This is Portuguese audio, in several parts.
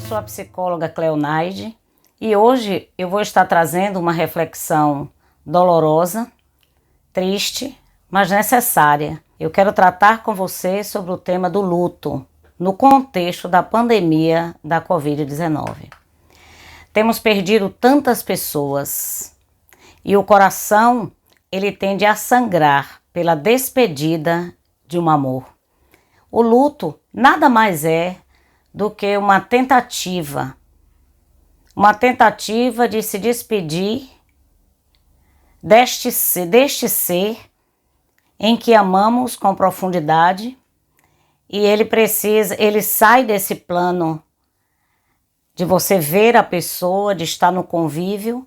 sou a psicóloga Cleonaide e hoje eu vou estar trazendo uma reflexão dolorosa, triste, mas necessária. Eu quero tratar com você sobre o tema do luto, no contexto da pandemia da Covid-19. Temos perdido tantas pessoas e o coração, ele tende a sangrar pela despedida de um amor. O luto nada mais é do que uma tentativa de se despedir deste ser em que amamos com profundidade e ele sai desse plano de você ver a pessoa, de estar no convívio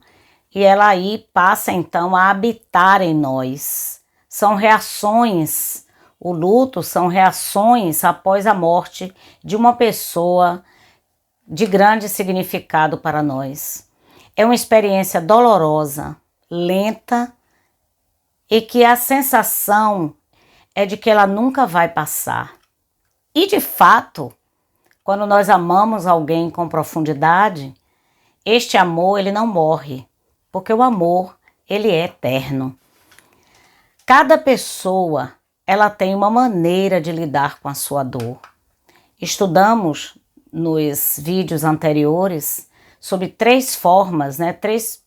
e ela aí passa então a habitar em nós. São reações, o luto são reações após a morte de uma pessoa de grande significado para nós. É uma experiência dolorosa, lenta e que a sensação é de que ela nunca vai passar. E de fato, quando nós amamos alguém com profundidade, este amor ele não morre, porque o amor ele é eterno. Cada pessoa ela tem uma maneira de lidar com a sua dor. Estudamos nos vídeos anteriores sobre 3 formas, 3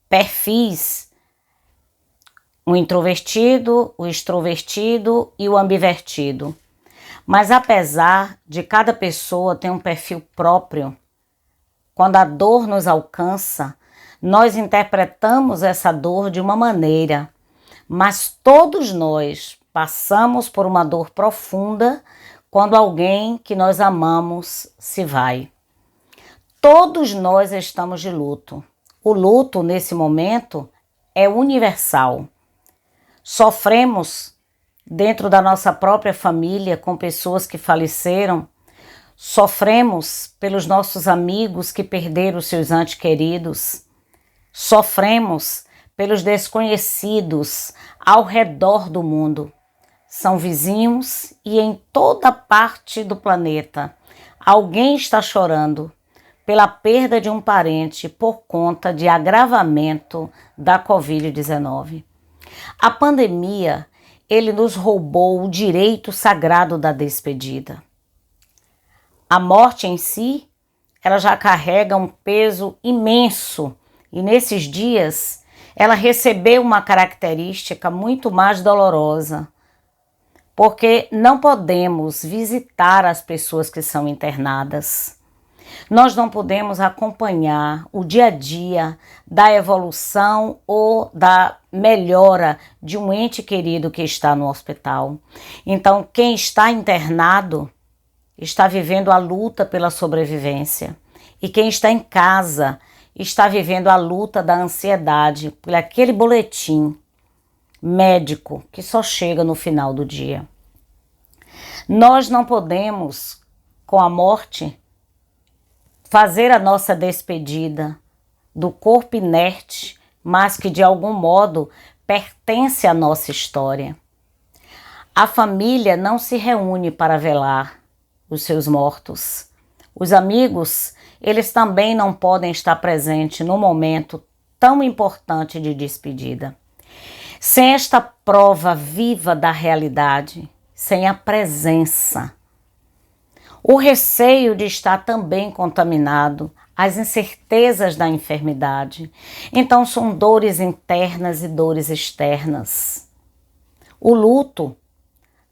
perfis: o introvertido, o extrovertido e o ambivertido. Mas apesar de cada pessoa ter um perfil próprio, quando a dor nos alcança, nós interpretamos essa dor de uma maneira, mas todos nós passamos por uma dor profunda quando alguém que nós amamos se vai. Todos nós estamos de luto. O luto, nesse momento, é universal. Sofremos dentro da nossa própria família com pessoas que faleceram. Sofremos pelos nossos amigos que perderam seus entes queridos. Sofremos pelos desconhecidos ao redor do mundo. São vizinhos e em toda parte do planeta alguém está chorando pela perda de um parente por conta de agravamento da Covid-19. A pandemia, ele nos roubou o direito sagrado da despedida. A morte em si, ela já carrega um peso imenso e nesses dias ela recebeu uma característica muito mais dolorosa, porque não podemos visitar as pessoas que são internadas. Nós não podemos acompanhar o dia a dia da evolução ou da melhora de um ente querido que está no hospital. Então, quem está internado está vivendo a luta pela sobrevivência. E quem está em casa está vivendo a luta da ansiedade por aquele boletim médico que só chega no final do dia. Nós não podemos, com a morte, fazer a nossa despedida do corpo inerte, mas que de algum modo pertence à nossa história. A família não se reúne para velar os seus mortos. Os amigos, eles também não podem estar presentes no momento tão importante de despedida. Sem esta prova viva da realidade, sem a presença, o receio de estar também contaminado, as incertezas da enfermidade. Então são dores internas e dores externas. O luto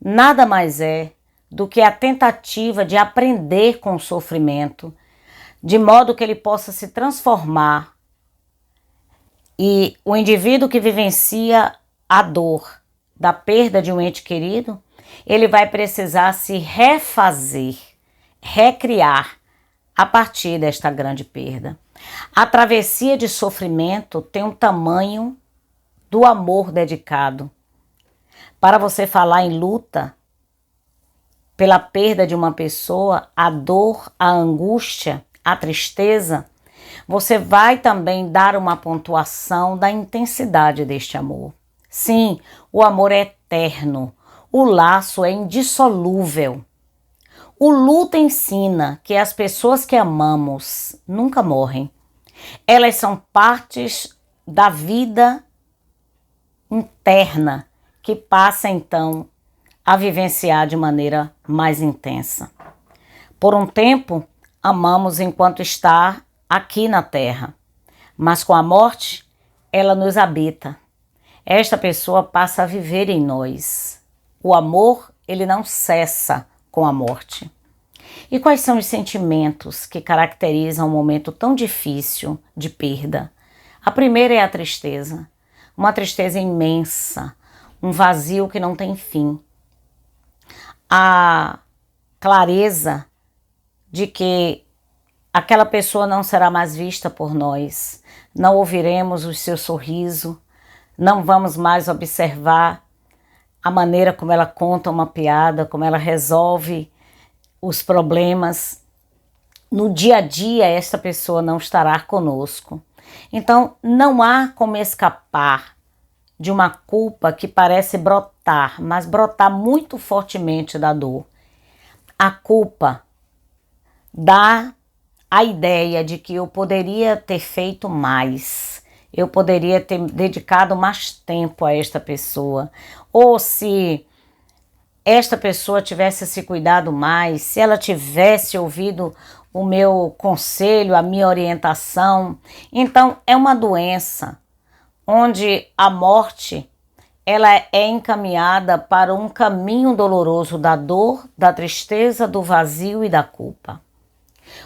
nada mais é do que a tentativa de aprender com o sofrimento, de modo que ele possa se transformar. E o indivíduo que vivencia a dor da perda de um ente querido, ele vai precisar se refazer, recriar a partir desta grande perda. A travessia de sofrimento tem um tamanho do amor dedicado. Para você falar em luta pela perda de uma pessoa, a dor, a angústia, a tristeza, você vai também dar uma pontuação da intensidade deste amor. Sim, o amor é eterno, o laço é indissolúvel. O luto ensina que as pessoas que amamos nunca morrem. Elas são partes da vida interna que passa então a vivenciar de maneira mais intensa. Por um tempo, amamos enquanto está aqui na Terra, mas com a morte, ela nos habita. Esta pessoa passa a viver em nós. O amor, ele não cessa com a morte. E quais são os sentimentos que caracterizam um momento tão difícil de perda? A primeira é a tristeza, uma tristeza imensa, um vazio que não tem fim. A clareza de que aquela pessoa não será mais vista por nós, não ouviremos o seu sorriso, não vamos mais observar a maneira como ela conta uma piada, como ela resolve os problemas. No dia a dia, esta pessoa não estará conosco. Então, não há como escapar de uma culpa que parece brotar, mas brotar muito fortemente da dor. A culpa dá a ideia de que eu poderia ter feito mais, eu poderia ter dedicado mais tempo a esta pessoa, ou se esta pessoa tivesse se cuidado mais, se ela tivesse ouvido o meu conselho, a minha orientação. Então, é uma doença onde a morte ela é encaminhada para um caminho doloroso da dor, da tristeza, do vazio e da culpa.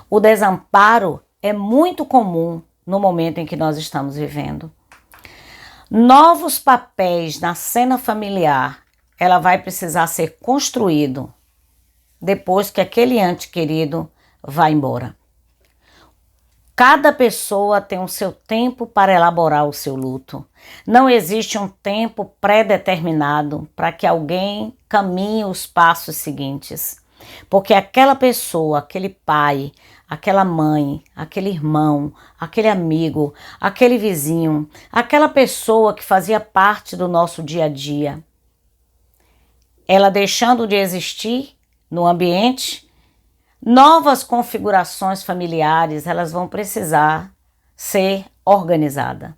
O desamparo é muito comum no momento em que nós estamos vivendo. Novos papéis na cena familiar, ela vai precisar ser construído depois que aquele ente querido vai embora. Cada pessoa tem o seu tempo para elaborar o seu luto. Não existe um tempo pré-determinado para que alguém caminhe os passos seguintes. Porque aquela pessoa, aquele pai, aquela mãe, aquele irmão, aquele amigo, aquele vizinho, aquela pessoa que fazia parte do nosso dia a dia, ela deixando de existir no ambiente, novas configurações familiares, elas vão precisar ser organizadas.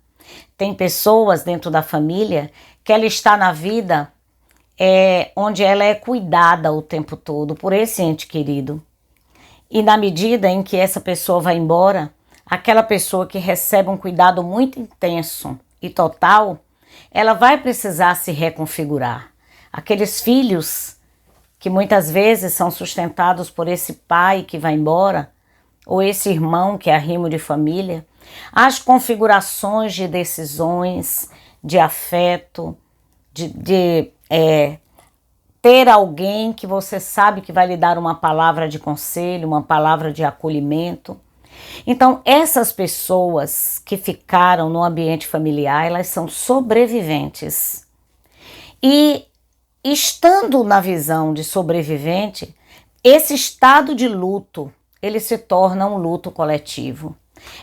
Tem pessoas dentro da família que ela está na vida onde ela é cuidada o tempo todo por esse ente querido. E na medida em que essa pessoa vai embora, aquela pessoa que recebe um cuidado muito intenso e total, ela vai precisar se reconfigurar. Aqueles filhos que muitas vezes são sustentados por esse pai que vai embora, ou esse irmão que é arrimo de família, as configurações de decisões, de afeto, de ter alguém que você sabe que vai lhe dar uma palavra de conselho, uma palavra de acolhimento. Então, essas pessoas que ficaram no ambiente familiar, elas são sobreviventes. E estando na visão de sobrevivente, esse estado de luto, ele se torna um luto coletivo.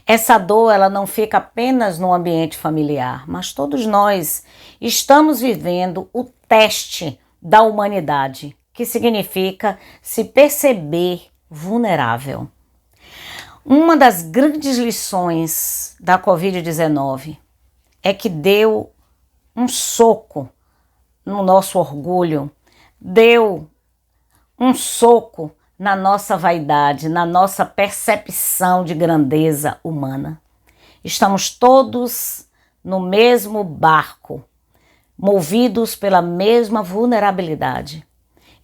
Essa dor, ela não fica apenas no ambiente familiar, mas todos nós estamos vivendo o teste da humanidade, que significa se perceber vulnerável. Uma das grandes lições da Covid-19 é que deu um soco no nosso orgulho, deu um soco na nossa vaidade, na nossa percepção de grandeza humana. Estamos todos no mesmo barco, movidos pela mesma vulnerabilidade.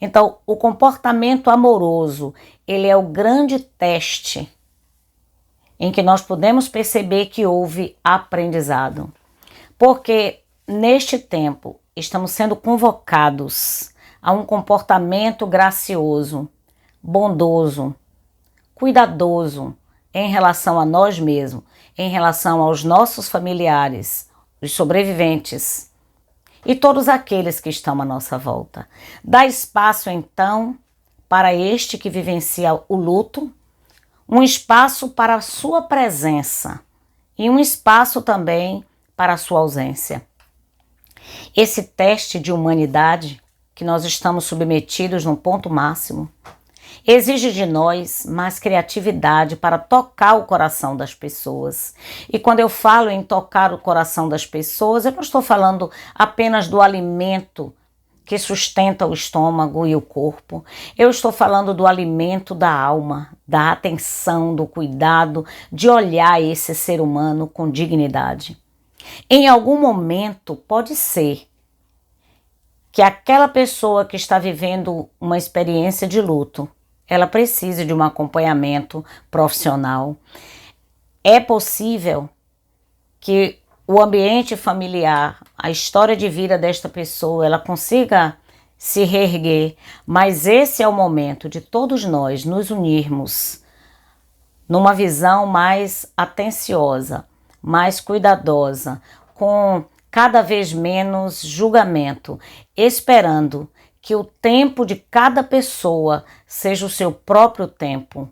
Então, o comportamento amoroso, ele é o grande teste em que nós podemos perceber que houve aprendizado. Porque neste tempo estamos sendo convocados a um comportamento gracioso, bondoso, cuidadoso em relação a nós mesmos, em relação aos nossos familiares, os sobreviventes e todos aqueles que estão à nossa volta. Dá espaço então para este que vivencia o luto, um espaço para a sua presença e um espaço também para a sua ausência. Esse teste de humanidade que nós estamos submetidos no ponto máximo, Exige de nós mais criatividade para tocar o coração das pessoas. E quando eu falo em tocar o coração das pessoas, eu não estou falando apenas do alimento que sustenta o estômago e o corpo. Eu estou falando do alimento da alma, da atenção, do cuidado, de olhar esse ser humano com dignidade. Em algum momento, pode ser que aquela pessoa que está vivendo uma experiência de luto, ela precise de um acompanhamento profissional. É possível que o ambiente familiar, a história de vida desta pessoa, ela consiga se reerguer, mas esse é o momento de todos nós nos unirmos numa visão mais atenciosa, mais cuidadosa, com cada vez menos julgamento, esperando que o tempo de cada pessoa seja o seu próprio tempo.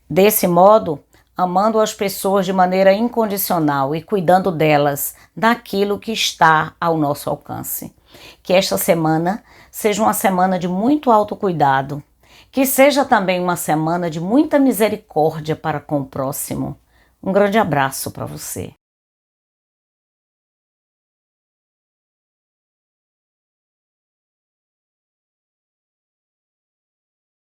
Desse modo, amando as pessoas de maneira incondicional e cuidando delas naquilo que está ao nosso alcance. Que esta semana seja uma semana de muito autocuidado, que seja também uma semana de muita misericórdia para com o próximo. Um grande abraço para você.